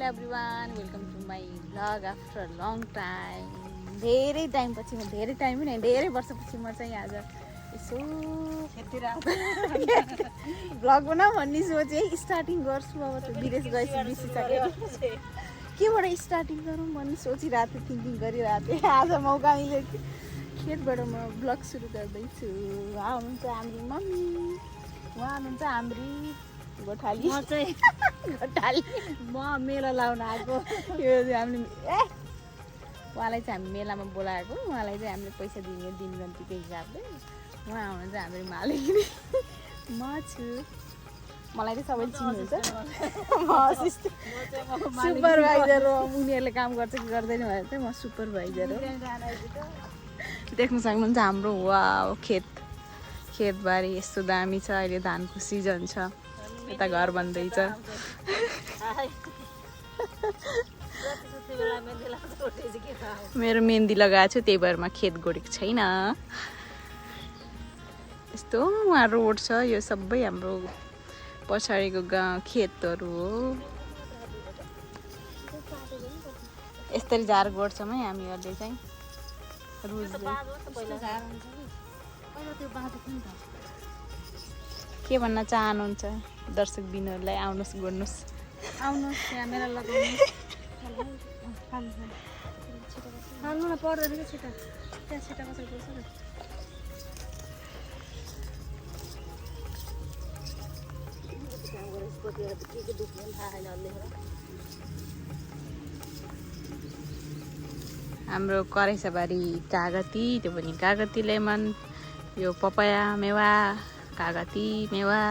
Everyone, welcome to my vlog after long time. धेरै टाइमपछि धेरै टाइम नै धेरै वर्षपछि म चाहिँ आज यसो भ्लग बनाऊ भन्ने सोचेँ। स्टार्टिङ गर्छु अब त विदेश गएपछि बिर्सिसकेँ केबाट स्टार्टिङ गरौँ भन्ने सोचिरहेको थिएँ, थिङ्किङ गरिरहेको थिएँ। आज मौका मिल्यो कि खेतबाट म भ्लग सुरु गर्दैछु। उहाँ हुनुहुन्छ हाम्रो मम्मी, उहाँ हुनुहुन्छ हाम्री गोठाली, म चाहिँ गोठाली, म मेला लाउन आएको। यो हामीले उहाँलाई चाहिँ हामी मेलामा बोलाएको। उहाँलाई चाहिँ हामीले पैसा दिने दिनगन्तीको हिसाबले। उहाँ हुनुहुन्छ हाम्रो मालिक, म छु। मलाई चाहिँ सबैले चिन्नुहुन्छ, म सुपरभाइजर हो। उनीहरूले काम गर्छ कि गर्दैन भनेर चाहिँ म सुपरभाइजर हो। देख्न सक्नुहुन्छ हाम्रो वा खेतबारी यस्तो दामी छ। अहिले धानको सिजन छ, यता घर बन्दैछ। मेरो मेहन्दी लगाएको छु, त्यही भएर म खेत गोडेको छैन। यस्तो वहाँ रोड छ, यो सबै हाम्रो पछाडिको गाउँ खेतहरू हो। यसरी झार गोड्छौँ है हामीहरूले चाहिँ। के भन्न चाहनुहुन्छ दर्शक बिनहरूलाई? आउनुहोस्, गोड्नुहोस्, आउनुहोस् क्यामेरा लगाउनुहोस्। हाल्नु न पर्दैन कि छिटो, त्यहाँ छिटो कसरी गर्छ? हाम्रो करेसाबारी कागती, त्यो पनि कागती लेमन, यो पपाया मेवा, कागती मेवा।